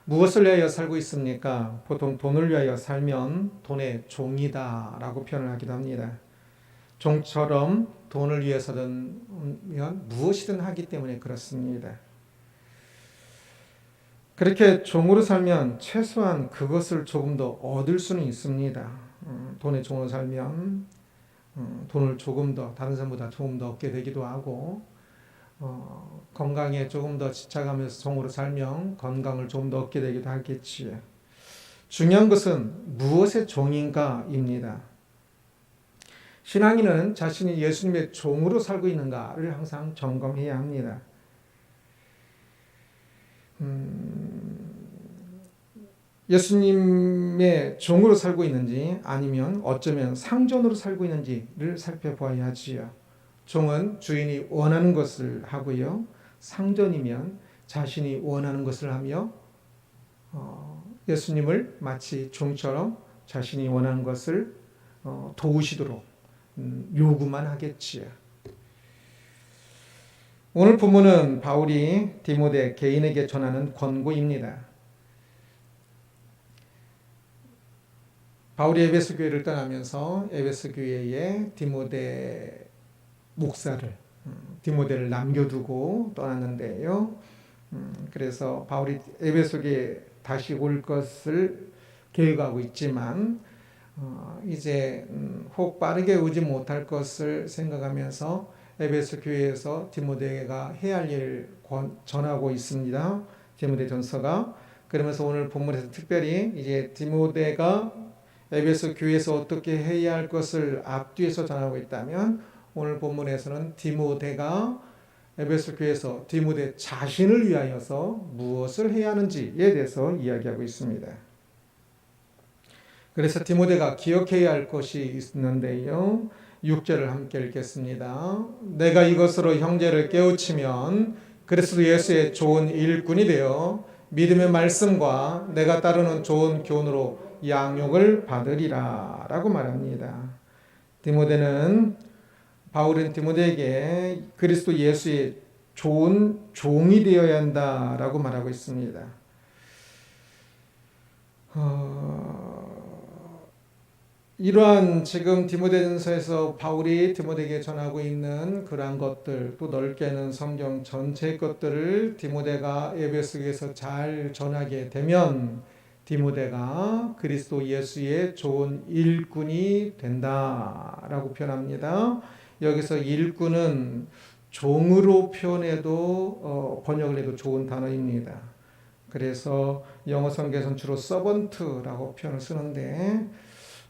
무엇을 위하여 살고 있습니까? 보통 돈을 위하여 살면 돈의 종이다라고 표현을 하기도 합니다. 종처럼 돈을 위해서든 무엇이든 하기 때문에 그렇습니다. 그렇게 종으로 살면 최소한 그것을 조금 더 얻을 수는 있습니다. 돈의 종으로 살면 돈을 조금 더 다른 사람보다 조금 더 얻게 되기도 하고 건강에 조금 더 지쳐가면서 종으로 살면 건강을 좀 더 얻게 되기도 하겠지요. 중요한 것은 무엇의 종인가입니다. 신앙인은 자신이 예수님의 종으로 살고 있는가를 항상 점검해야 합니다. 예수님의 종으로 살고 있는지 아니면 어쩌면 상전으로 살고 있는지를 살펴보아야 하지요. 종은 주인이 원하는 것을 하고요. 상전이면 자신이 원하는 것을 하며 예수님을 마치 종처럼 자신이 원하는 것을 도우시도록 요구만 하겠지요. 오늘 본문은 바울이 디모데 개인에게 전하는 권고입니다. 바울이 에베소 교회를 떠나면서 에베소 교회에 디모데 목사를 디모데를 남겨두고 떠났는데요. 그래서 바울이 에베소 교회에 다시 올 것을 계획하고 있지만 이제 혹 빠르게 오지 못할 것을 생각하면서 에베소 교회에서 디모데가 해야 할 일을 전하고 있습니다. 디모데전서가. 그러면서 오늘 본문에서 특별히 이제 디모데가 에베소 교회에서 어떻게 해야 할 것을 앞뒤에서 전하고 있다면 오늘 본문에서는 디모데가 에베소 교회에서 디모데 자신을 위하여서 무엇을 해야 하는지에 대해서 이야기하고 있습니다. 그래서 디모데가 기억해야 할 것이 있는데요. 6절을 함께 읽겠습니다. 내가 이것으로 형제를 깨우치면 그리스도 예수의 좋은 일꾼이 되어 믿음의 말씀과 내가 따르는 좋은 교훈으로 양육을 받으리라 라고 말합니다. 바울은 디모데에게 그리스도 예수의 좋은 종이 되어야 한다라고 말하고 있습니다. 이러한 지금 디모데전서에서 바울이 디모데에게 전하고 있는 그러한 것들, 또 넓게는 성경 전체의 것들을 디모데가 에베소에서 잘 전하게 되면 디모데가 그리스도 예수의 좋은 일꾼이 된다라고 표현합니다. 여기서 일꾼은 종으로 표현해도 번역을 해도 좋은 단어입니다. 그래서 영어 성경에서는 주로 서번트라고 표현을 쓰는데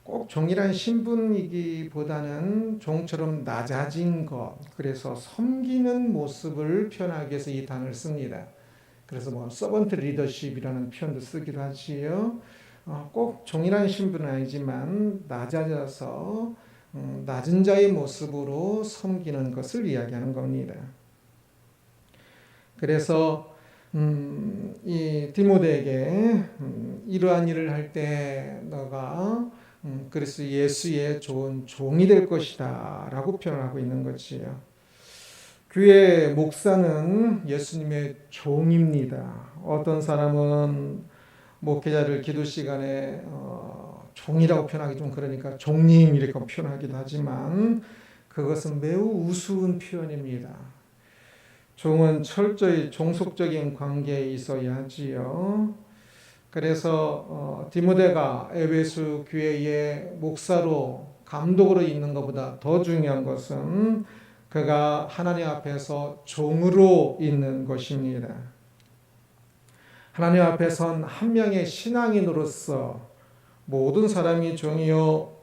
꼭 종이란 신분이기보다는 종처럼 낮아진 것, 그래서 섬기는 모습을 표현하기 위해서 이 단어를 씁니다. 그래서 서번트 리더십이라는 표현도 쓰기도 하지요. 꼭 종이라는 신분은 아니지만 낮아져서 낮은 자의 모습으로 섬기는 것을 이야기하는 겁니다. 그래서 이 디모데에게 이러한 일을 할 때 너가 그리스도 예수의 좋은 종이 될 것이다 라고 표현하고 있는 거지요. 교회 목사는 예수님의 종입니다. 어떤 사람은 목회자를 기도 시간에 종이라고 표현하기 좀 그러니까 종님 이렇게 표현하기도 하지만 그것은 매우 우스운 표현입니다. 종은 철저히 종속적인 관계에 있어야 하지요. 그래서 디모데가 에베소 교회의 목사로 감독으로 있는 것보다 더 중요한 것은 그가 하나님 앞에서 종으로 있는 것입니다. 하나님 앞에 선 한 명의 신앙인으로서 모든 사람이 종이요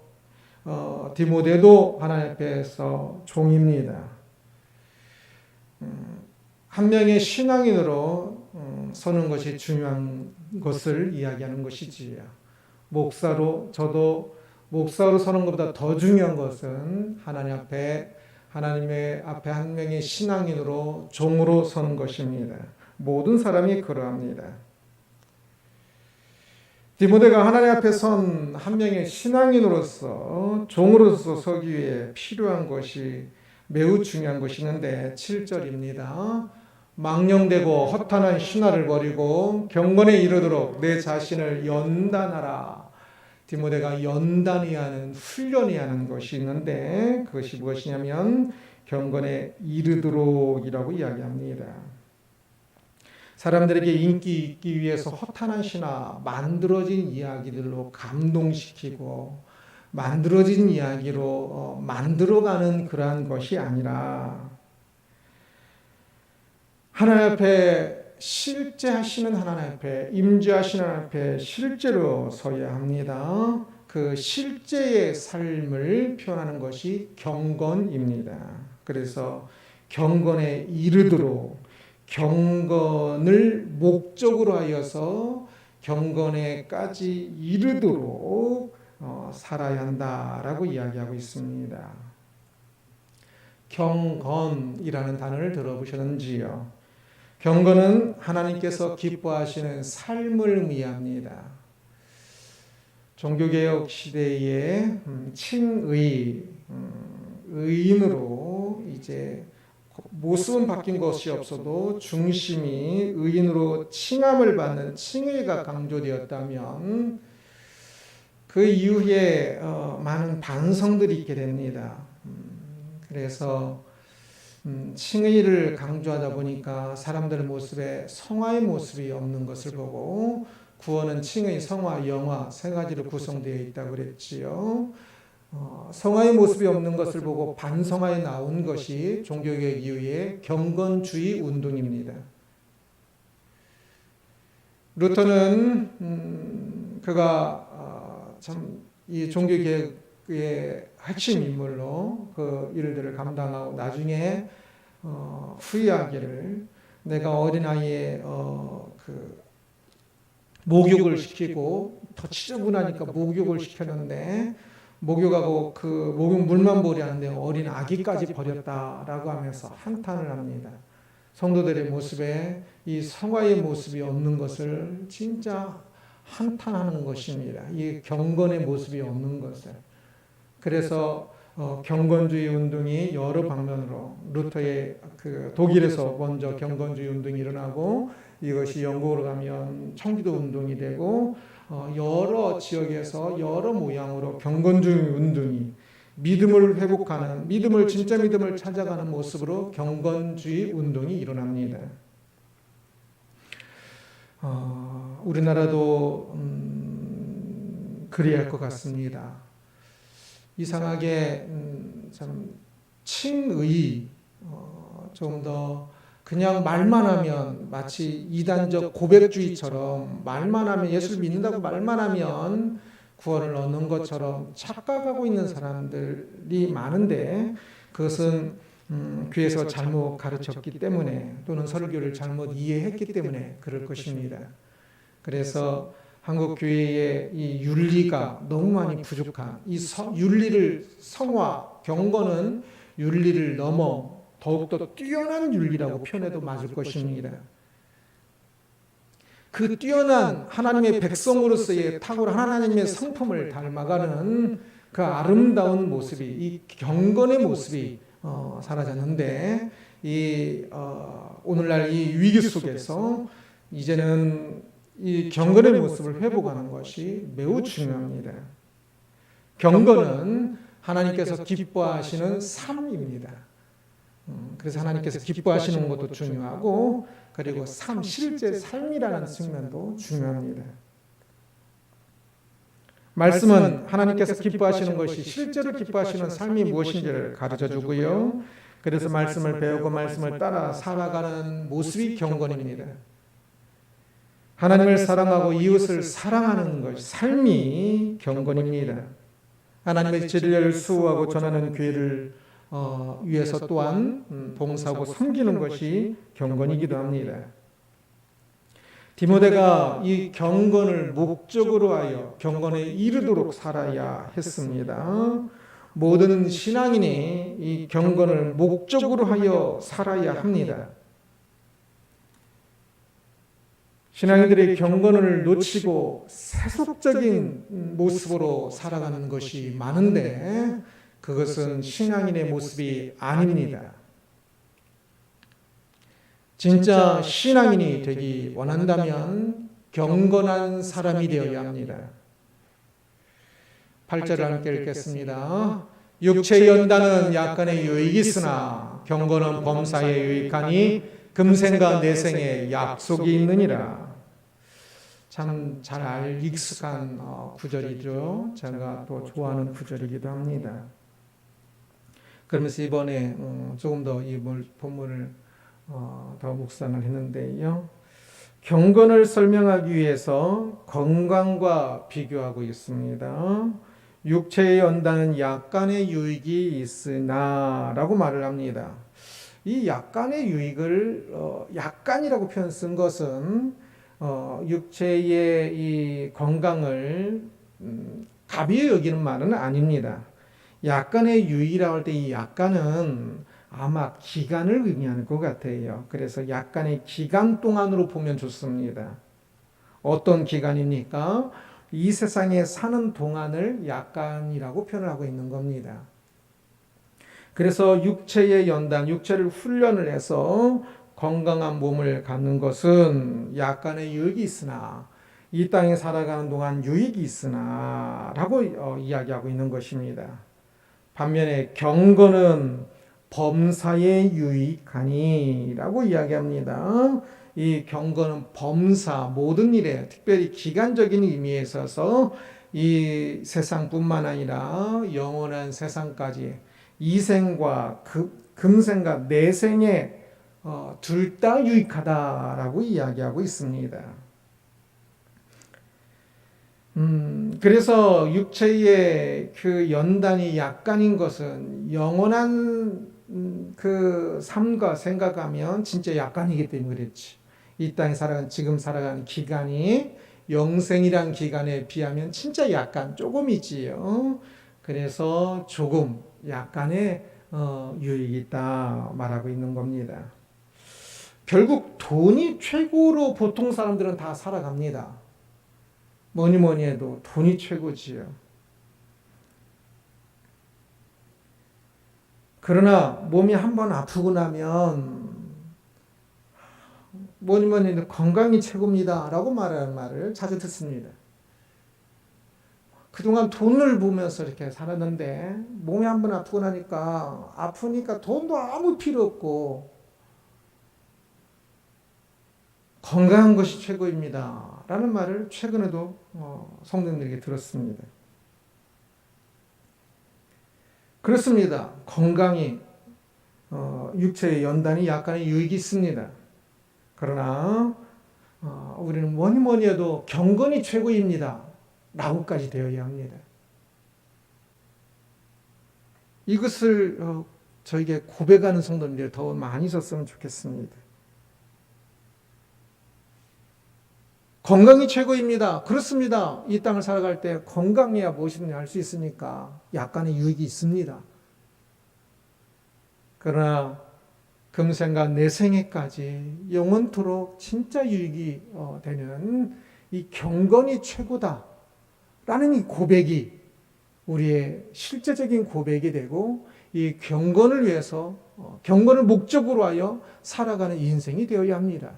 디모데도 하나님 앞에서 종입니다. 한 명의 신앙인으로 서는 것이 중요한 것을 이야기하는 것이지요. 저도 목사로 서는 것보다 더 중요한 것은 하나님의 앞에 한 명의 신앙인으로 종으로 서는 것입니다. 모든 사람이 그러합니다. 디모데가 하나님 앞에 선 한 명의 신앙인으로서 종으로서 서기 위해 필요한 것이 매우 중요한 것이 있는데 7절입니다. 망령되고 허탄한 신화를 버리고 경건에 이르도록 내 자신을 연단하라. 디모데가 연단해야 하는, 훈련해야 하는 것이 있는데 그것이 무엇이냐면 경건에 이르도록이라고 이야기합니다. 사람들에게 인기 있기 위해서 허탄한 신화, 만들어진 이야기들로 감동시키고 만들어진 이야기로 만들어가는 그러한 것이 아니라 하나님 앞에 실제 하시는 하나님 앞에 임재하시는 하나님 앞에 실제로 서야 합니다. 그 실제의 삶을 표현하는 것이 경건입니다. 그래서 경건에 이르도록 경건을 목적으로 하여서 경건에까지 이르도록 살아야 한다라고 이야기하고 있습니다. 경건이라는 단어를 들어보셨는지요? 경건은 하나님께서 기뻐하시는 삶을 의미합니다. 종교개혁 시대에 칭의, 의인으로 이제 모습은 바뀐 것이 없어도 중심이 의인으로 칭함을 받는 칭의가 강조되었다면 그 이후에 많은 반성들이 있게 됩니다. 그래서 칭의를 강조하다 보니까 사람들의 모습에 성화의 모습이 없는 것을 보고 구원은 칭의, 성화, 영화 세 가지로 구성되어 있다고 그랬지요. 성화의 모습이 없는 것을 보고 반성하여 나온 것이 종교개혁 이후의 경건주의 운동입니다. 루터는 그가 참 이 종교개혁의 핵심 인물로 그 일들을 감당하고 나중에 후회하기를 내가 어린아이에 그 목욕을 시키고 더 지저분하니까 목욕을 시켰는데 목욕하고 그 목욕 물만 버렸는데 어린 아기까지 버렸다라고 하면서 한탄을 합니다. 성도들의 모습에 이 성화의 모습이 없는 것을 진짜 한탄하는 것입니다. 이 경건의 모습이 없는 것을. 그래서 경건주의 운동이 여러 방면으로 루터의 그 독일에서 먼저 경건주의 운동이 일어나고 이것이 영국으로 가면 청기도 운동이 되고 여러 지역에서 여러 모양으로 경건주의 운동이 믿음을 회복하는 믿음을 진짜 믿음을 찾아가는 모습으로 경건주의 운동이 일어납니다. 우리나라도 그래야 할 것 같습니다. 이상하게 참 칭의 좀 더 그냥 말만 하면 마치 이단적 고백주의처럼 말만 하면 예수를 믿는다고 말만 하면 구원을 얻는 것처럼 착각하고 있는 사람들이 많은데 그것은 교회에서 잘못 가르쳤기 때문에 또는 설교를 잘못 이해했기 때문에 그럴 것입니다. 그래서 한국 교회의 이 윤리가 너무 많이 부족한 이 윤리를 성화, 경건은 윤리를 넘어 더욱더 뛰어난 윤리라고 표현해도 맞을 것입니다. 그 뛰어난 하나님의 백성으로서의 탁월한 하나님의 성품을 닮아가는 그 아름다운 모습이 이 경건의 모습이 사라졌는데 이 오늘날 이 위기 속에서 이제는 이 경건의 모습을 회복하는 것이 매우 중요합니다. 경건은 하나님께서 기뻐하시는 삶입니다. 그래서 하나님께서 기뻐하시는 것도 중요하고 그리고 실제 삶이라는 측면도 중요합니다. 말씀은 하나님께서 기뻐하시는 것이 실제로 기뻐하시는 삶이 무엇인지를 가르쳐주고요. 그래서 말씀을 배우고 말씀을 따라 살아가는 모습이 경건입니다. 하나님을 사랑하고 이웃을 사랑하는 것, 삶이 경건입니다. 하나님의 진리를 수호하고 전하는 교회를 위해서 또한 봉사하고 섬기는 것이 경건이기도 합니다. 디모데가 이 경건을 목적으로 하여 경건에 이르도록 살아야 했습니다. 모든 신앙인이 이 경건을 목적으로 하여 살아야 합니다. 신앙인들의 경건을 놓치고 세속적인 모습으로 살아가는 것이 많은데 그것은 신앙인의 모습이 아닙니다. 진짜 신앙인이 되기 원한다면 경건한 사람이 되어야 합니다. 8절을 함께 읽겠습니다. 육체의 연단은 약간의 유익이 있으나 경건은 범사에 유익하니 금생과 내생에 약속이 있느니라. 참 잘 익숙한 구절이죠. 제가 또 좋아하는 구절이기도 합니다. 그러면서 이번에 조금 더 이 본문을 더 묵상을 했는데요. 경건을 설명하기 위해서 건강과 비교하고 있습니다. 육체의 연단은 약간의 유익이 있으나 라고 말을 합니다. 이 약간의 유익을 약간이라고 표현 쓴 것은 육체의 이 건강을 가벼이 여기는 말은 아닙니다. 약간의 유익이라고 할 때 이 약간은 아마 기간을 의미하는 것 같아요. 그래서 약간의 기간 동안으로 보면 좋습니다. 어떤 기간입니까? 이 세상에 사는 동안을 약간이라고 표현하고 있는 겁니다. 그래서 육체의 연단, 육체를 훈련을 해서 건강한 몸을 갖는 것은 약간의 유익이 있으나 이 땅에 살아가는 동안 유익이 있으나 라고 이야기하고 있는 것입니다. 반면에 경건은 범사에 유익하니 라고 이야기합니다. 이 경건은 범사, 모든 일에 특별히 기간적인 의미에 있어서 이 세상뿐만 아니라 영원한 세상까지 이생과 금생과 내생에 둘 다 유익하다라고 이야기하고 있습니다. 그래서 육체의 그 연단이 약간인 것은 영원한 그 삶과 생각하면 진짜 약간이기 때문에 그렇지. 이 땅에 지금 살아가는 기간이 영생이란 기간에 비하면 진짜 약간 조금이지요. 그래서 조금 약간의 유익이 있다 말하고 있는 겁니다. 결국 돈이 최고로 보통 사람들은 다 살아갑니다. 뭐니 해도 돈이 최고지요. 그러나 몸이 한번 아프고 나면 뭐니 해도 건강이 최고입니다 라고 말하는 말을 자주 듣습니다. 그동안 돈을 보면서 이렇게 살았는데 몸이 한번 아프고 나니까 아프니까 돈도 아무 필요 없고 건강한 것이 최고입니다 라는 말을 최근에도 성도님들에게 들었습니다. 그렇습니다. 건강이 육체의 연단이 약간의 유익이 있습니다. 그러나 우리는 뭐니 해도 경건이 최고입니다 라고까지 되어야 합니다. 이것을 저에게 고백하는 성도님들이 더 많이 있었으면 좋겠습니다. 건강이 최고입니다. 그렇습니다. 이 땅을 살아갈 때 건강해야 무엇이든지 할 수 있으니까 약간의 유익이 있습니다. 그러나 금생과 내생에까지 영원토록 진짜 유익이 되는 이 경건이 최고다라는 이 고백이 우리의 실제적인 고백이 되고 이 경건을 위해서 경건을 목적으로 하여 살아가는 인생이 되어야 합니다.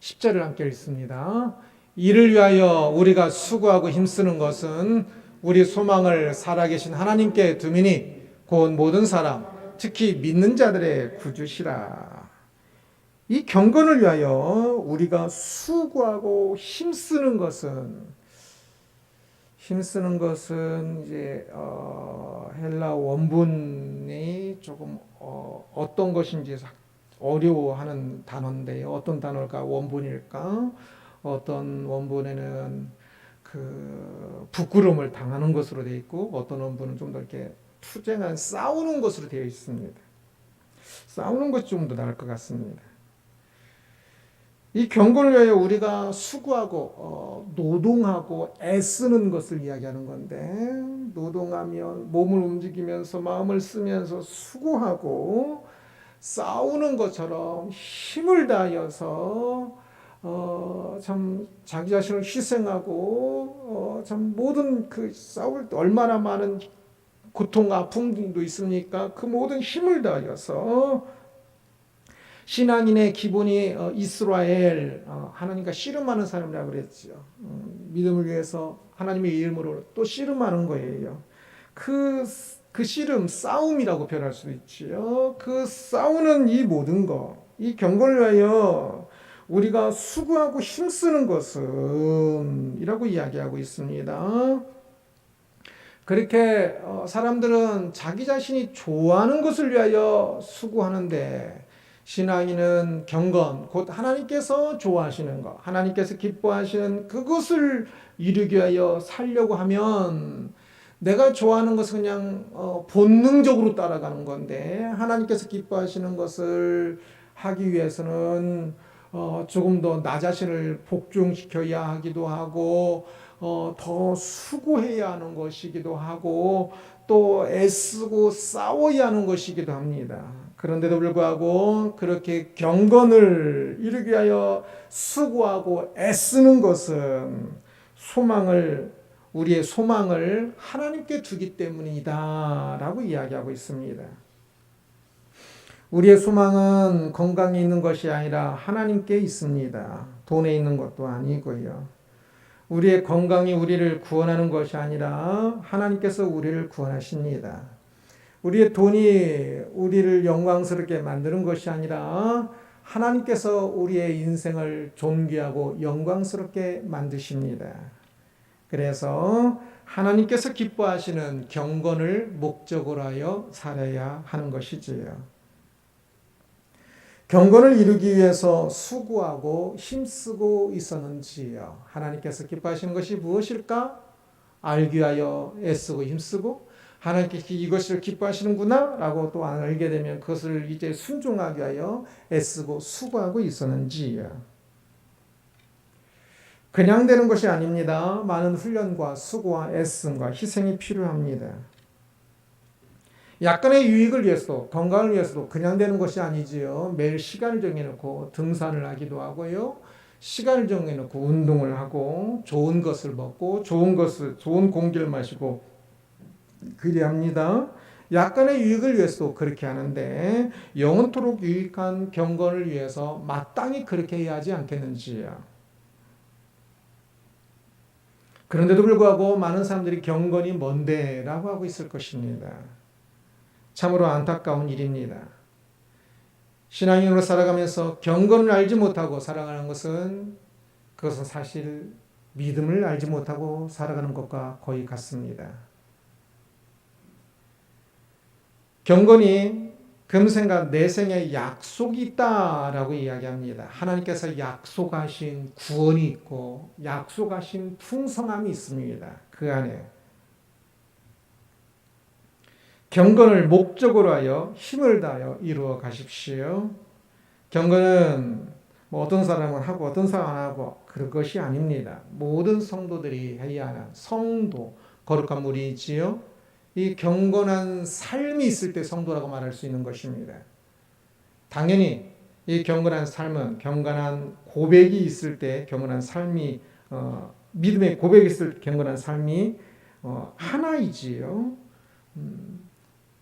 10절을 함께 읽습니다. 이를 위하여 우리가 수고하고 힘쓰는 것은 우리 소망을 살아계신 하나님께 두미니 곧 모든 사람 특히 믿는 자들의 구주시라. 이 경건을 위하여 우리가 수고하고 힘쓰는 것은 이제 헬라 원문이 조금 어떤 것인지 어려워하는 단어인데요. 어떤 단어일까? 원본일까? 어떤 원본에는 그 부끄러움을 당하는 것으로 되어 있고 어떤 원본은 좀 더 이렇게 투쟁한 싸우는 것으로 되어 있습니다. 싸우는 것이 좀 더 나을 것 같습니다. 이 경건을 위하여 우리가 수고하고 노동하고 애쓰는 것을 이야기하는 건데 노동하면 몸을 움직이면서 마음을 쓰면서 수고하고 싸우는 것처럼 힘을 다하여서 참 자기 자신을 희생하고 참 모든 그 싸울 때 얼마나 많은 고통 아픔도 있습니까? 그 모든 힘을 다하여서 신앙인의 기본이 이스라엘, 하나님과 씨름하는 사람이라고 그랬죠. 믿음을 위해서 하나님의 이름으로 또 씨름하는 거예요. 그 씨름, 싸움이라고 표현할 수도 있지요. 그 싸우는 이 모든 것, 이 경건을 위하여 우리가 수고하고 힘쓰는 것은 이라고 이야기하고 있습니다. 그렇게 사람들은 자기 자신이 좋아하는 것을 위하여 수고하는데 신앙인은 경건, 곧 하나님께서 좋아하시는 것, 하나님께서 기뻐하시는 그것을 이루기 위하여 살려고 하면 내가 좋아하는 것은 그냥 본능적으로 따라가는 건데 하나님께서 기뻐하시는 것을 하기 위해서는 조금 더 나 자신을 복종시켜야 하기도 하고 더 수고해야 하는 것이기도 하고 또 애쓰고 싸워야 하는 것이기도 합니다. 그런데도 불구하고 그렇게 경건을 이루기 위하여 수고하고 애쓰는 것은 우리의 소망을 하나님께 두기 때문이다 라고 이야기하고 있습니다. 우리의 소망은 건강에 있는 것이 아니라 하나님께 있습니다. 돈에 있는 것도 아니고요. 우리의 건강이 우리를 구원하는 것이 아니라 하나님께서 우리를 구원하십니다. 우리의 돈이 우리를 영광스럽게 만드는 것이 아니라 하나님께서 우리의 인생을 존귀하고 영광스럽게 만드십니다. 그래서 하나님께서 기뻐하시는 경건을 목적으로 하여 살아야 하는 것이지요. 경건을 이루기 위해서 수고하고 힘쓰고 있었는지요. 하나님께서 기뻐하시는 것이 무엇일까? 알기 위하여 애쓰고 힘쓰고 하나님께서 이것을 기뻐하시는구나 라고 또 알게 되면 그것을 이제 순종하기 위하여 애쓰고 수고하고 있었는지요. 그냥 되는 것이 아닙니다. 많은 훈련과 수고와 애씀과 희생이 필요합니다. 약간의 유익을 위해서도 건강을 위해서도 그냥 되는 것이 아니지요. 매일 시간을 정해놓고 등산을 하기도 하고요. 시간을 정해놓고 운동을 하고 좋은 것을 먹고 좋은 공기를 마시고 그래야 합니다. 약간의 유익을 위해서도 그렇게 하는데 영원토록 유익한 경건을 위해서 마땅히 그렇게 해야 하지 않겠는지요. 그런데도 불구하고 많은 사람들이 경건이 뭔데? 라고 하고 있을 것입니다. 참으로 안타까운 일입니다. 신앙인으로 살아가면서 경건을 알지 못하고 살아가는 그것은 사실 믿음을 알지 못하고 살아가는 것과 거의 같습니다. 경건이 금생과 내생에 약속이 있다라고 이야기합니다. 하나님께서 약속하신 구원이 있고 약속하신 풍성함이 있습니다. 그 안에. 경건을 목적으로 하여 힘을 다하여 이루어 가십시오. 경건은 어떤 사람은 하고 어떤 사람은 안 하고 그런 것이 아닙니다. 모든 성도들이 해야 하는 성도, 거룩한 무리이지요. 이 경건한 삶이 있을 때 성도라고 말할 수 있는 것입니다. 당연히 이 경건한 삶은 경건한 고백이 있을 때 경건한 삶이 믿음의 고백이 있을 때 경건한 삶이 하나이지요.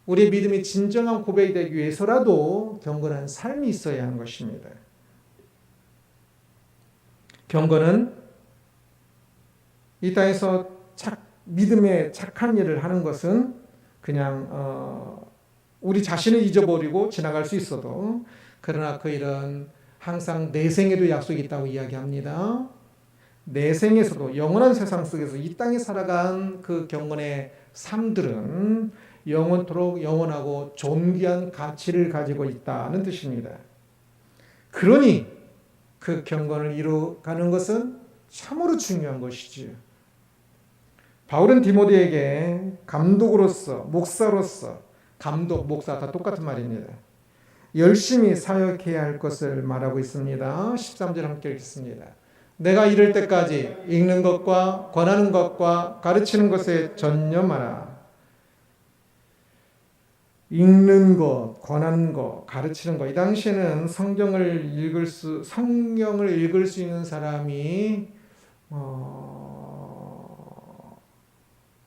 우리의 믿음이 진정한 고백이 되기 위해서라도 경건한 삶이 있어야 하는 것입니다. 경건은 이 땅에서 믿음의 착한 일을 하는 것은 그냥 우리 자신을 잊어버리고 지나갈 수 있어도 그러나 그 일은 항상 내생에도 약속이 있다고 이야기합니다. 내생에서도 영원한 세상 속에서 이 땅에 살아간 그 경건의 삶들은 영원토록 영원하고 존귀한 가치를 가지고 있다는 뜻입니다. 그러니 그 경건을 이루어가는 것은 참으로 중요한 것이지요. 바울은 디모데에게 감독으로서 목사로서 감독, 목사 다 똑같은 말입니다. 열심히 사역해야 할 것을 말하고 있습니다. 13절 함께 읽겠습니다. 내가 이를 때까지 읽는 것과 권하는 것과 가르치는 것에 전념하라. 읽는 것, 권하는 것, 가르치는 것. 이 당시에는 성경을 읽을 수 있는 사람이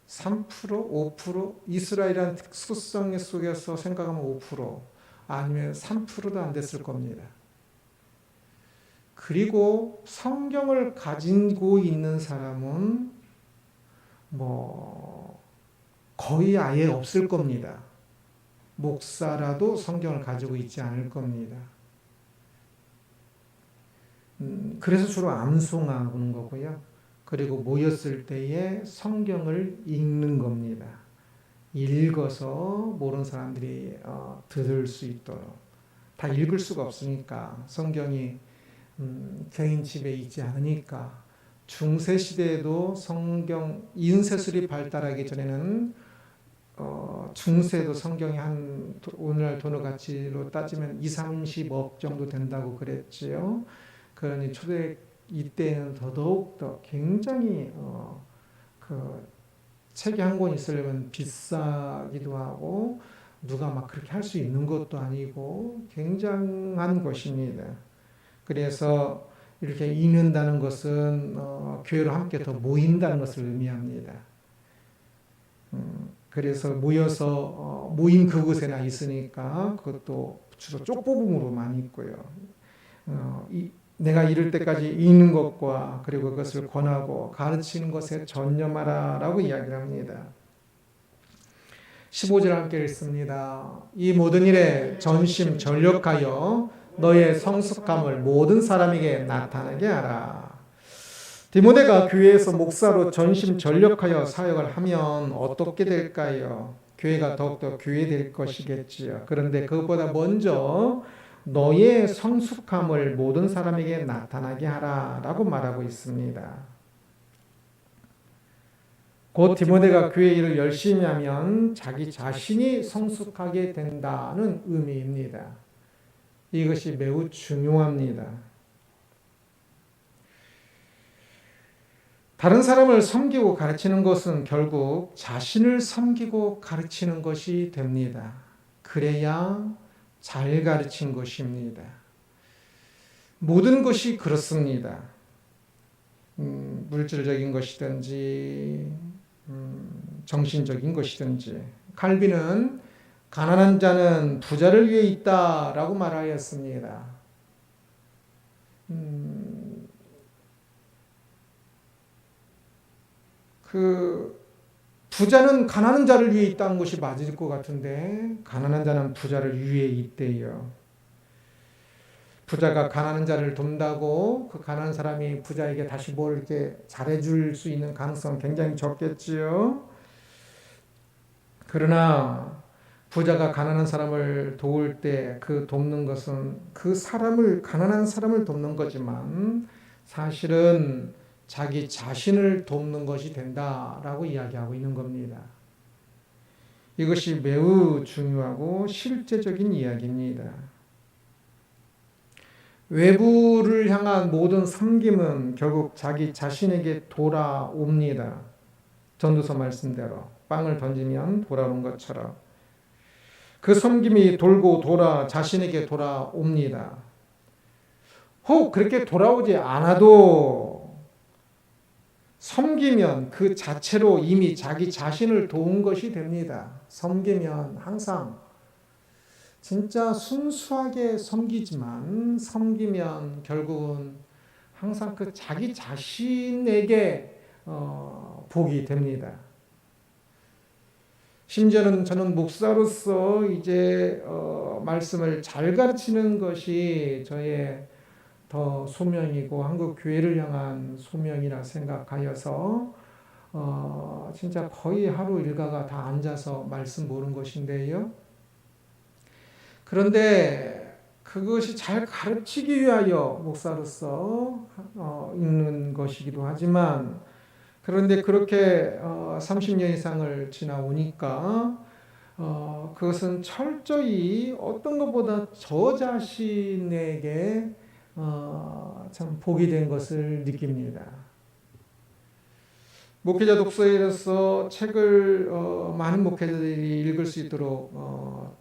3%, 5%, 이스라엘이라는 특수성 속에서 생각하면 5%, 아니면 3%도 안 됐을 겁니다. 그리고 성경을 가지고 있는 사람은 뭐 거의 아예 없을 겁니다. 목사라도 성경을 가지고 있지 않을 겁니다. 그래서 주로 암송하는 거고요. 그리고 모였을 때에 성경을 읽는 겁니다. 읽어서 모르는 사람들이 들을 수 있도록. 다 읽을 수가 없으니까 성경이 개인 집에 있지 않으니까 중세 시대에도 성경 인쇄술이 발달하기 전에는 중세도 성경이 한 오늘날 돈의 가치로 따지면 2, 30억 정도 된다고 그랬지요. 그러니 초대 이때는 더더욱 더 굉장히 그 책이 한 권 있으려면 비싸기도 하고 누가 막 그렇게 할 수 있는 것도 아니고 굉장한 것입니다. 그래서 이렇게 읽는다는 것은 교회로 함께 더 모인다는 것을 의미합니다. 그래서 모여서 모임 그곳에나 있으니까 그것도 주로 쪽보음으로 많이 있고요. 내가 이를 때까지 읽는 것과 그리고 그것을 권하고 가르치는 것에 전념하라라고 이야기를 합니다. 15절 함께 읽습니다. 이 모든 일에 전심 전력하여 너의 성숙함을 모든 사람에게 나타나게 하라. 디모데가 교회에서 목사로 전심 전력하여 사역을 하면 어떻게 될까요? 교회가 더욱더 교회될 것이겠지요. 그런데 그것보다 먼저 너의 성숙함을 모든 사람에게 나타나게 하라라고 말하고 있습니다. 곧 디모데가 교회 일을 열심히 하면 자기 자신이 성숙하게 된다는 의미입니다. 이것이 매우 중요합니다. 다른 사람을 섬기고 가르치는 것은 결국 자신을 섬기고 가르치는 것이 됩니다. 그래야 잘 가르친 것입니다. 모든 것이 그렇습니다. 물질적인 것이든지 정신적인 것이든지. 칼빈은 가난한 자는 부자를 위해 있다라고 말하였습니다. 부자는 가난한 자를 위해 있다는 것이 맞을 것 같은데 가난한 자는 부자를 위해 있대요. 부자가 가난한 자를 돕는다고 그 가난한 사람이 부자에게 다시 뭘 이렇게 잘해줄 수 있는 가능성은 굉장히 적겠지요. 그러나 부자가 가난한 사람을 도울 때 그 돕는 것은 그 사람을 가난한 사람을 돕는 거지만 사실은 자기 자신을 돕는 것이 된다라고 이야기하고 있는 겁니다. 이것이 매우 중요하고 실제적인 이야기입니다. 외부를 향한 모든 섬김은 결국 자기 자신에게 돌아옵니다. 전도서 말씀대로 빵을 던지면 돌아오는 것처럼 그 섬김이 돌고 돌아 자신에게 돌아옵니다. 혹 그렇게 돌아오지 않아도 섬기면 그 자체로 이미 자기 자신을 도운 것이 됩니다. 섬기면 항상 진짜 순수하게 섬기지만 섬기면 결국은 항상 그 자기 자신에게 복이 됩니다. 심지어는 저는 목사로서 이제 말씀을 잘 가르치는 것이 저의 더 소명이고 한국 교회를 향한 소명이라 생각하여서 진짜 거의 하루 일과가 다 앉아서 말씀 보는 것인데요. 그런데 그것이 잘 가르치기 위하여 목사로서 있는 것이기도 하지만 그런데 그렇게 30년 이상을 지나오니까 그것은 철저히 어떤 것보다 저 자신에게 참 복이 된 것을 느낍니다. 목회자 독서에서 책을 많은 목회자들이 읽을 수 있도록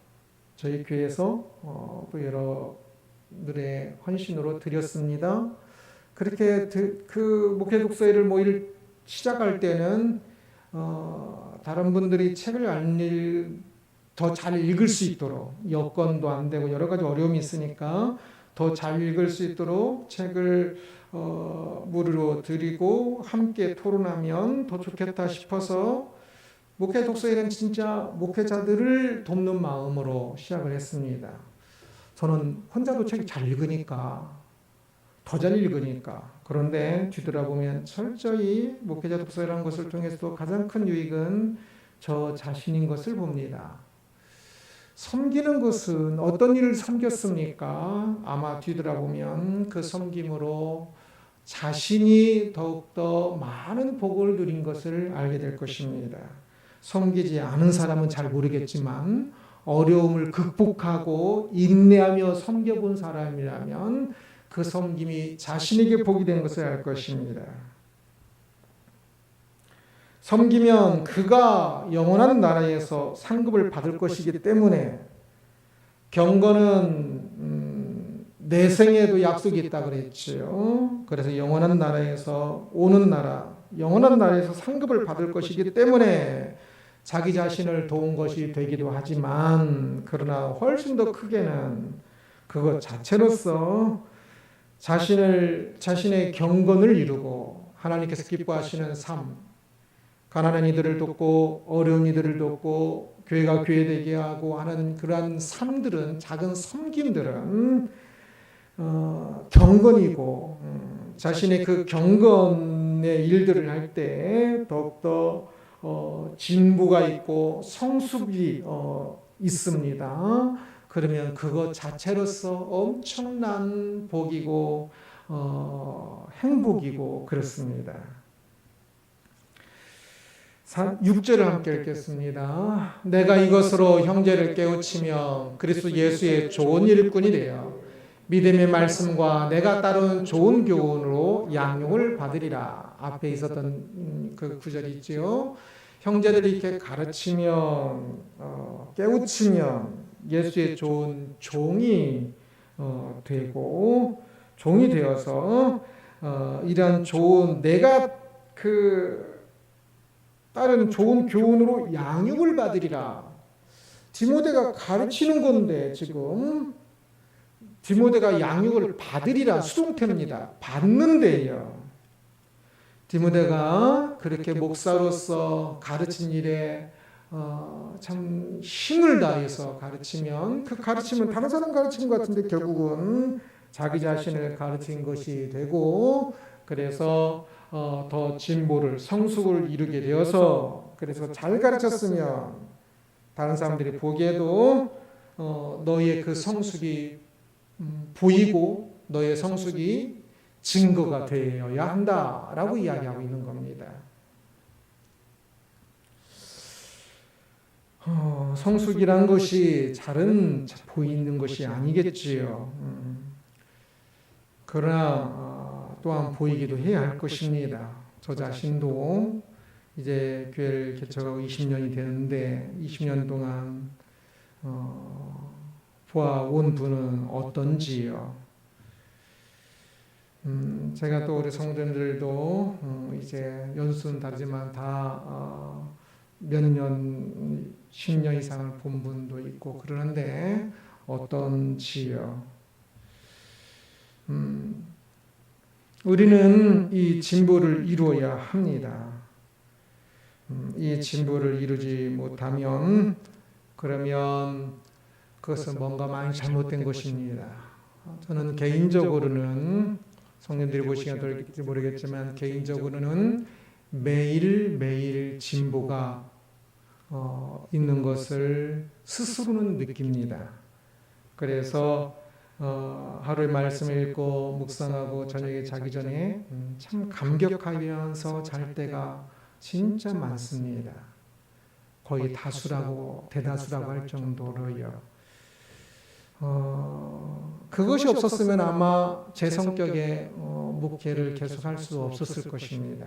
저희 교회에서 또 여러분들의 헌신으로 드렸습니다. 그렇게 그 목회 독서회를 시작할 때는 다른 분들이 책을 안 더 잘 읽을 수 있도록, 여건도 안 되고 여러 가지 어려움이 있으니까 더 잘 읽을 수 있도록 책을 무료로 드리고 함께 토론하면 더 좋겠다 싶어서 목회 독서회는 진짜 목회자들을 돕는 마음으로 시작을 했습니다. 저는 혼자도 책이 잘 읽으니까, 더 잘 읽으니까. 그런데 뒤돌아보면 철저히 목회자 독서회라는 것을 통해서도 가장 큰 유익은 저 자신인 것을 봅니다. 섬기는 것은 어떤 일을 섬겼습니까? 아마 뒤돌아보면 그 섬김으로 자신이 더욱더 많은 복을 누린 것을 알게 될 것입니다. 섬기지 않은 사람은 잘 모르겠지만 어려움을 극복하고 인내하며 섬겨본 사람이라면 그 섬김이 자신에게 복이 된 것을 알 것입니다. 섬기면 그가 영원한 나라에서 상급을 받을 것이기 때문에 경건은 내 생에도 약속이 있다 그랬죠. 그래서 영원한 나라에서 오는 나라, 영원한 나라에서 상급을 받을 것이기 때문에 자기 자신을 도운 것이 되기도 하지만, 그러나 훨씬 더 크게는 그것 자체로서 자신의 경건을 이루고 하나님께서 기뻐하시는 삶, 가난한 이들을 돕고 어려운 이들을 돕고 교회가 교회되게 하고 하는 그러한 삶들은, 작은 섬김들은 경건이고, 자신의 그 경건의 일들을 할 때 더욱더 진보가 있고 성숙이 있습니다. 그러면 그것 자체로서 엄청난 복이고 행복이고 그렇습니다. 6절을 함께 읽겠습니다. 내가 이것으로 형제를 깨우치며 그리스도 예수의 좋은 일꾼이 되어 믿음의 말씀과 내가 따르는 좋은 교훈으로 양육을 받으리라. 앞에 있었던 그 구절이 있지요. 형제들이 이렇게 가르치면, 깨우치면 예수의 좋은 종이 되고, 종이 되어서 이러한 좋은, 내가 따른 좋은 교훈으로 양육을 받으리라. 디모데가 가르치는 건데, 지금 디모데가 양육을 받으리라 수동태입니다. 받는데요. 디모데가 그렇게 목사로서 가르친 일에 참 힘을 다해서 가르치면, 그 가르치면 다른 사람 가르친 것 같은데 결국은 자기 자신을 가르친 것이 되고, 그래서 더 진보를, 성숙을 이루게 되어서, 그래서 잘 가르쳤으면 다른 사람들이 보기에도 너의 그 성숙이 보이고 너의 성숙이 증거가 되어야 한다라고 이야기하고 있는 겁니다. 성숙이란 것이 잘은 보이는 것이 아니겠지요. 그러나 또한 보이기도 해야 할 것입니다. 저 자신도 이제 교회를 개척하고 20년이 되는데 20년 동안 보아온 분은 어떤지요. 제가 또 우리 성도님들도 이제 연수는 다르지만 다 몇 년, 10년 이상을 본 분도 있고 그러는데 어떤지요. 우리는 이 진보를 이루어야 합니다. 이 진보를 이루지 못하면 그러면 그것은 뭔가 많이 잘못된 것입니다. 저는 개인적으로는, 성령들이 보시기가 될지 모르겠지만 개인적으로는 매일매일 진보가 있는 것을 스스로는 느낍니다. 그래서 하루에 말씀을 읽고 묵상하고 저녁에 자기 전에 참 감격하면서 잘 때가 진짜 많습니다. 거의 다수라고, 대다수라고 할 정도로요. 그것이 없었으면 아마 제 성격에 목회를 계속할 수 없었을 것입니다.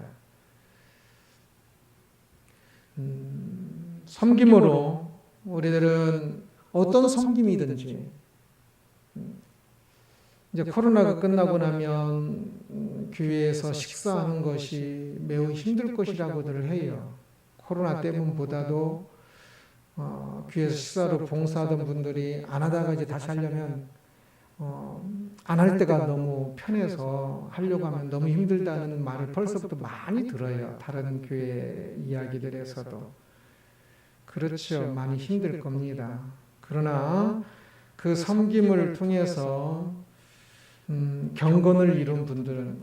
섬김으로 우리들은 어떤 섬김이든지, 이제 코로나가 끝나고 나면 교회에서 식사하는 것이 매우 힘들 것이라고들 해요. 코로나 때문보다도 교회에서 식사로 봉사하던 분들이 안 하다가 이제 다시 하려면 안 할 때가 너무 편해서 하려고 하면 너무 힘들다는 말을 벌써부터 많이 들어요. 다른 교회 이야기들에서도. 그렇죠. 많이 힘들 겁니다. 그러나 그 섬김을 통해서 경건을 이룬 분들은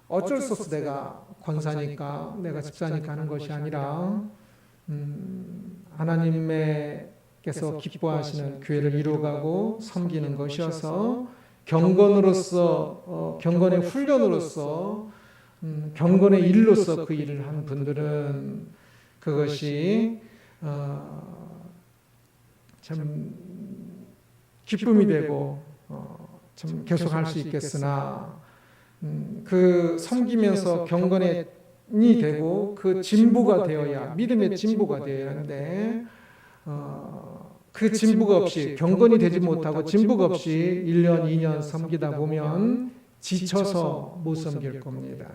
어쩔 수 없어 내가 권사니까 내가 집사니까 하는 것이 아니라 하나님께서 기뻐하시는 교회를 이루어가고 섬기는 것이어서 경건으로서 경건의 훈련으로서 경건의 일로서 그 일을 한 분들은 그것이 참 기쁨이 되고 참 계속할 수 있겠으나 그 섬기면서 경건이 되고 그 진보가 되어야 믿음의 진보가 되어야 하는데 그 진보가 없이 경건이 되지 못하고 진보가 없이 1년 2년 섬기다 보면 지쳐서 못 섬길 겁니다.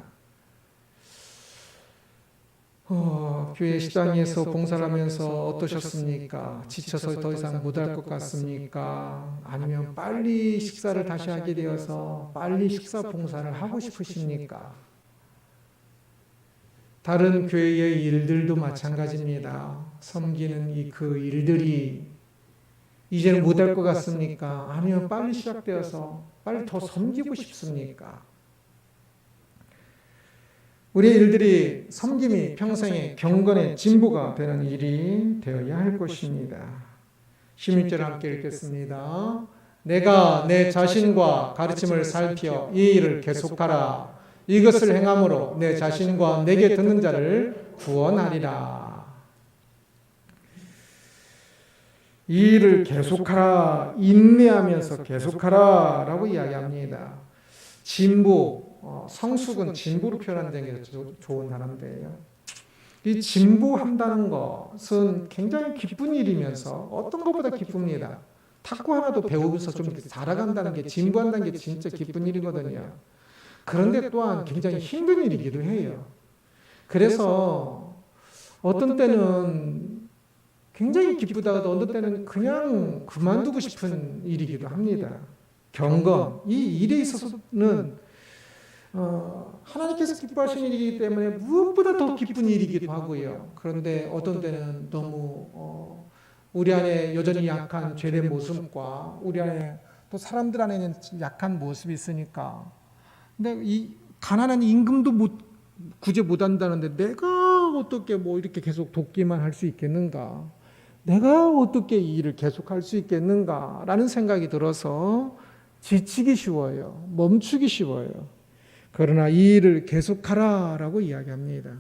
교회 식당에서 봉사를 하면서 어떠셨습니까? 지쳐서 더 이상 못할 것 같습니까? 아니면 빨리 식사를 다시 하게 되어서 빨리 식사 봉사를 하고 싶으십니까? 다른 교회의 일들도 마찬가지입니다. 섬기는 그 일들이 이제는 못할 것 같습니까? 아니면 빨리 시작되어서 빨리 더 섬기고 싶습니까? 우리의 일들이 섬김이 평생의 경건의 진보가 되는 일이 되어야 할 것입니다. 16절 함께 읽겠습니다. 내가 내 자신과 가르침을 살피어 이 일을 계속하라. 이것을 행함으로 내 자신과 내게 듣는 자를 구원하리라. 이 일을 계속하라, 인내하면서 계속하라 라고 이야기합니다. 진보, 성숙은 진보로 표현하는 게 좋은 단어인데요. 이 진보한다는 것은 굉장히 기쁜 일이면서 어떤 것보다 기쁩니다. 탁구 하나도 배우면서 좀 자라간다는 게 진보한다는 게 진짜 기쁜 일이거든요. 그런데 또한 굉장히 힘든 일이기도 해요. 그래서 어떤 때는 굉장히 기쁘다가도 어떤 때는 그냥 그만두고 싶은 일이기도 합니다. 경건, 이 일에 있어서는 하나님께서 기뻐하시는 일이기 때문에 무엇보다 더 기쁜 일이기도 하고요. 그런데 어떤 때는 너무 우리 안에 여전히 약한 죄된 모습과 우리 안에 또 사람들 안에는 약한 모습이 있으니까 근데 이 가난한 임금도 구제 못한다는데 내가 어떻게 이렇게 계속 돕기만 할 수 있겠는가? 내가 어떻게 이 일을 계속할 수 있겠는가라는 생각이 들어서 지치기 쉬워요. 멈추기 쉬워요. 그러나 이 일을 계속하라라고 이야기합니다.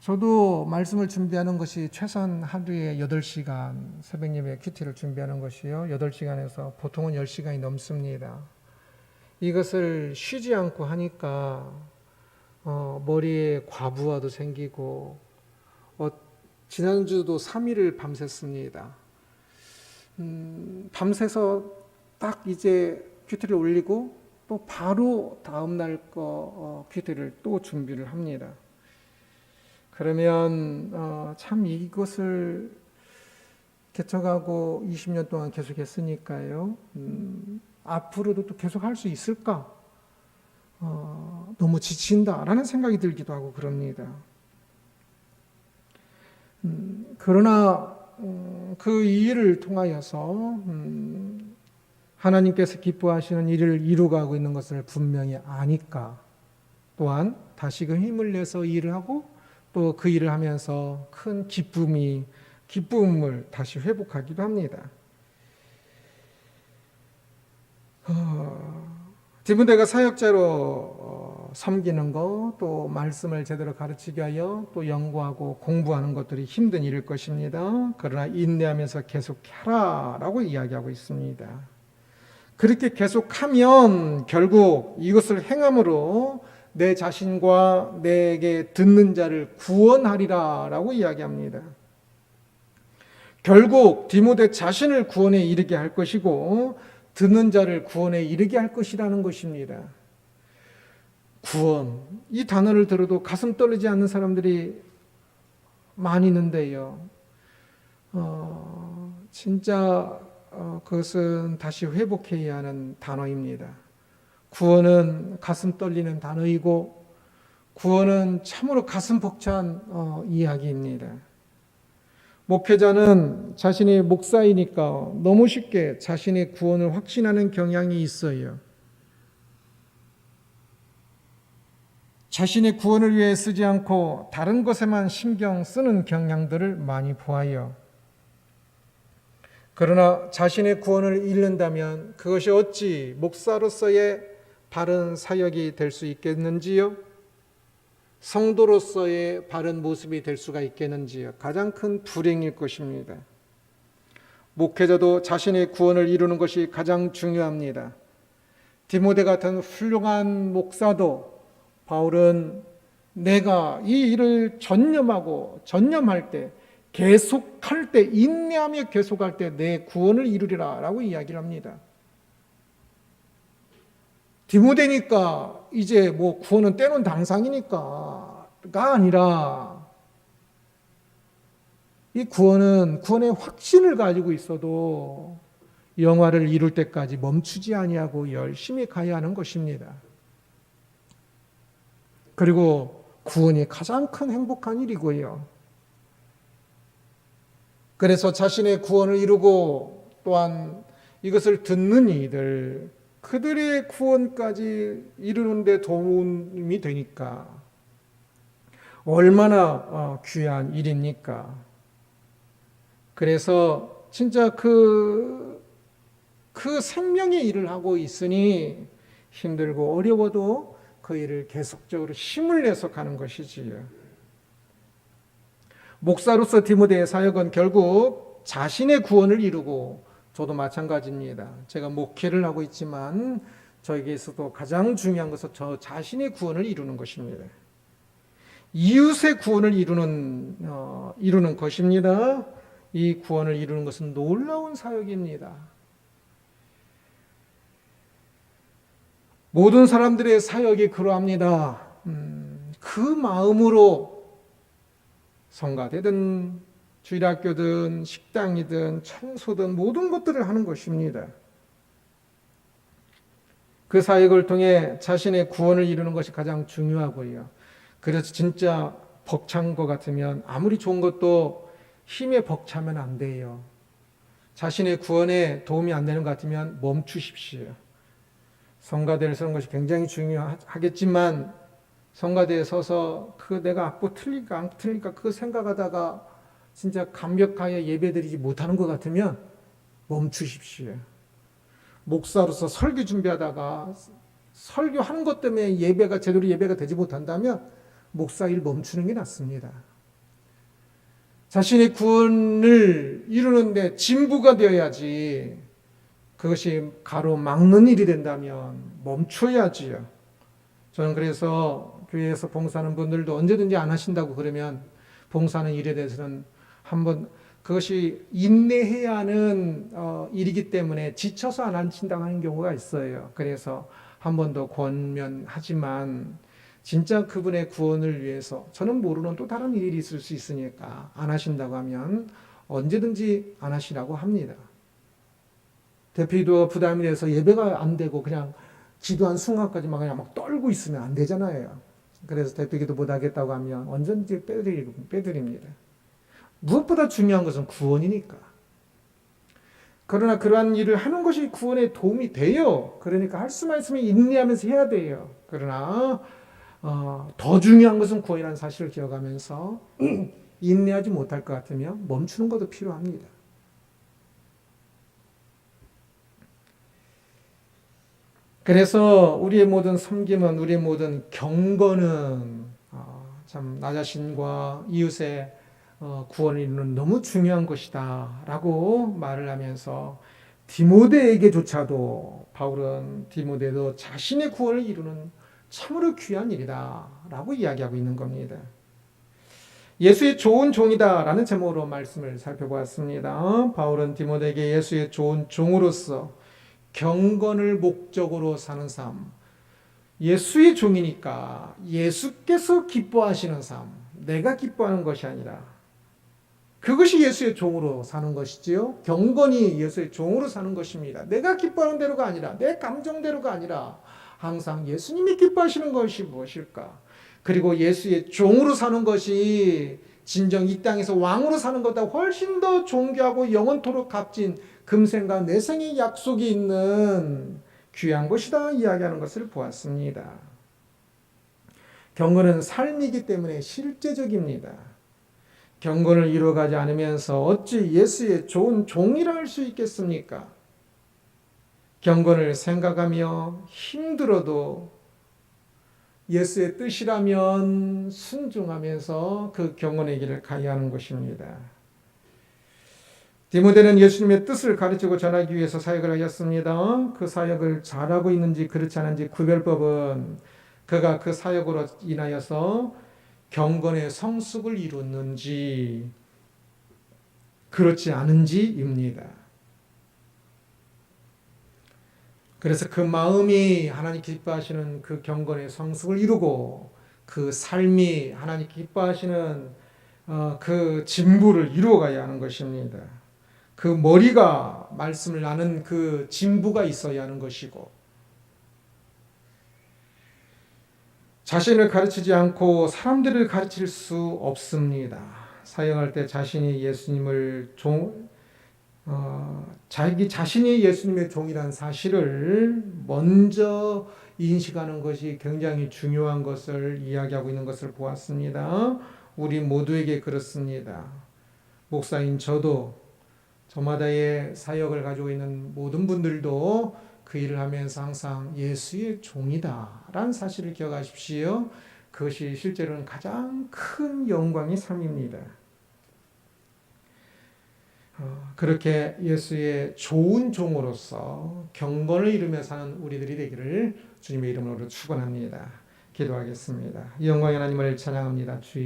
저도 말씀을 준비하는 것이 최소한 하루에 8시간 새벽 예배 큐티를 준비하는 것이요. 8시간에서 보통은 10시간이 넘습니다. 이것을 쉬지 않고 하니까 머리에 과부하도 생기고 지난주도 3일을 밤샜습니다. 밤새서 딱 이제 큐티를 올리고 또 바로 다음날 큐티를 또 준비를 합니다. 그러면 참 이것을 개척하고 20년 동안 계속했으니까요. 앞으로도 또 계속 할 수 있을까? 너무 지친다라는 생각이 들기도 하고 그럽니다. 그러나 그 일을 통하여서 하나님께서 기뻐하시는 일을 이루어가고 있는 것을 분명히 아니까 또한 다시금 힘을 내서 일을 하고 또 그 일을 하면서 큰 기쁨을 다시 회복하기도 합니다. 디모데가 사역자로 섬기는 것, 또 말씀을 제대로 가르치기 위하여 또 연구하고 공부하는 것들이 힘든 일일 것입니다. 그러나 인내하면서 계속해라라고 이야기하고 있습니다. 그렇게 계속하면 결국 이것을 행함으로 내 자신과 내게 듣는 자를 구원하리라라고 이야기합니다. 결국 디모데 자신을 구원에 이르게 할 것이고 듣는 자를 구원에 이르게 할 것이라는 것입니다. 구원, 이 단어를 들어도 가슴 떨리지 않는 사람들이 많이 있는데요. 진짜 그것은 다시 회복해야 하는 단어입니다. 구원은 가슴 떨리는 단어이고 구원은 참으로 가슴 벅찬 이야기입니다. 목회자는 자신이 목사이니까 너무 쉽게 자신의 구원을 확신하는 경향이 있어요. 자신의 구원을 위해 쓰지 않고 다른 것에만 신경 쓰는 경향들을 많이 보아요. 그러나 자신의 구원을 잃는다면 그것이 어찌 목사로서의 바른 사역이 될 수 있겠는지요? 성도로서의 바른 모습이 될 수가 있겠는지요? 가장 큰 불행일 것입니다. 목회자도 자신의 구원을 이루는 것이 가장 중요합니다. 디모데 같은 훌륭한 목사도 바울은 내가 이 일을 전념할 때, 계속할 때, 인내하며 계속할 때 내 구원을 이루리라 라고 이야기를 합니다. 디모데니까 이제 뭐 구원은 때론 당상이니까가 아니라 이 구원의 확신을 가지고 있어도 영화를 이룰 때까지 멈추지 아니하고 열심히 가야 하는 것입니다. 그리고 구원이 가장 큰 행복한 일이고요. 그래서 자신의 구원을 이루고 또한 이것을 듣는 이들, 그들의 구원까지 이루는데 도움이 되니까 얼마나 귀한 일입니까? 그래서 진짜 그 생명의 일을 하고 있으니 힘들고 어려워도 그 일을 계속적으로 힘을 내서 가는 것이지요. 목사로서 디모데의 사역은 결국 자신의 구원을 이루고, 저도 마찬가지입니다. 제가 목회를 하고 있지만 저에게서도 가장 중요한 것은 저 자신의 구원을 이루는 것입니다. 이웃의 구원을 이루는 것입니다. 이 구원을 이루는 것은 놀라운 사역입니다. 모든 사람들의 사역이 그러합니다. 그 마음으로 성가대든 주일학교든 식당이든 청소든 모든 것들을 하는 것입니다. 그 사역을 통해 자신의 구원을 이루는 것이 가장 중요하고요. 그래서 진짜 벅찬 것 같으면 아무리 좋은 것도 힘에 벅차면 안 돼요. 자신의 구원에 도움이 안 되는 것 같으면 멈추십시오. 성가대를 서는 것이 굉장히 중요하겠지만 성가대에 서서 내가 악보 틀릴까 안 틀릴까 그거 생각하다가 진짜 감격하여 예배드리지 못하는 것 같으면 멈추십시오. 목사로서 설교 준비하다가 설교하는 것 때문에 제대로 예배가 되지 못한다면 목사 일 멈추는 게 낫습니다. 자신의 구원을 이루는데 진부가 되어야지, 그것이 가로막는 일이 된다면 멈춰야지요. 저는 그래서 교회에서 봉사하는 분들도 언제든지 안 하신다고 그러면 봉사하는 일에 대해서는 한번, 그것이 인내해야 하는 일이기 때문에 지쳐서 안 하신다고 하는 경우가 있어요. 그래서 한 번 더 권면하지만 진짜 그분의 구원을 위해서, 저는 모르는 또 다른 일이 있을 수 있으니까 안 하신다고 하면 언제든지 안 하시라고 합니다. 대표기도가 부담이 돼서 예배가 안 되고 그냥 기도한 순간까지 그냥 막 떨고 있으면 안 되잖아요. 그래서 대표기도 못 하겠다고 하면 언제든지 빼드립니다. 무엇보다 중요한 것은 구원이니까. 그러나 그러한 일을 하는 것이 구원에 도움이 돼요. 그러니까 할 수만 있으면 인내하면서 해야 돼요. 그러나 더 중요한 것은 구원이라는 사실을 기억하면서 인내하지 못할 것 같으면 멈추는 것도 필요합니다. 그래서 우리의 모든 섬김은, 우리의 모든 경건은 참 나 자신과 이웃의 구원을 이루는 너무 중요한 것이다 라고 말을 하면서 디모데에게조차도, 바울은 디모데도 자신의 구원을 이루는 참으로 귀한 일이다 라고 이야기하고 있는 겁니다. 예수의 좋은 종이다 라는 제목으로 말씀을 살펴보았습니다. 바울은 디모데에게 예수의 좋은 종으로서 경건을 목적으로 사는 삶, 예수의 종이니까 예수께서 기뻐하시는 삶, 내가 기뻐하는 것이 아니라 그것이 예수의 종으로 사는 것이지요. 경건이 예수의 종으로 사는 것입니다. 내가 기뻐하는 대로가 아니라, 내 감정대로가 아니라 항상 예수님이 기뻐하시는 것이 무엇일까? 그리고 예수의 종으로 사는 것이 진정 이 땅에서 왕으로 사는 것보다 훨씬 더 존귀하고 영원토록 값진 금생과 내생의 약속이 있는 귀한 것이다 이야기하는 것을 보았습니다. 경건은 삶이기 때문에 실제적입니다. 경건을 이루어가지 않으면서 어찌 예수의 좋은 종이라 할 수 있겠습니까? 경건을 생각하며 힘들어도 예수의 뜻이라면 순종하면서 그 경건의 길을 가야 하는 것입니다. 디모데는 예수님의 뜻을 가르치고 전하기 위해서 사역을 하였습니다. 그 사역을 잘하고 있는지 그렇지 않은지 구별법은 그가 그 사역으로 인하여서 경건의 성숙을 이루었는지 그렇지 않은지입니다. 그래서 그 마음이 하나님 기뻐하시는 그 경건의 성숙을 이루고 그 삶이 하나님 기뻐하시는 그 진부를 이루어가야 하는 것입니다. 그 머리가 말씀을 아는 그 진부가 있어야 하는 것이고 자신을 가르치지 않고 사람들을 가르칠 수 없습니다. 사역할 때 자신이 예수님을 자기 자신이 예수님의 종이라는 사실을 먼저 인식하는 것이 굉장히 중요한 것을 이야기하고 있는 것을 보았습니다. 우리 모두에게 그렇습니다. 목사인 저마다의 사역을 가지고 있는 모든 분들도 그 일을 하면서 항상 예수의 종이다라는 사실을 기억하십시오. 그것이 실제로는 가장 큰 영광의 삶입니다. 그렇게 예수의 좋은 종으로서 경건을 이루며 사는 우리들이 되기를 주님의 이름으로 축원합니다. 기도하겠습니다. 영광의 하나님을 찬양합니다. 주여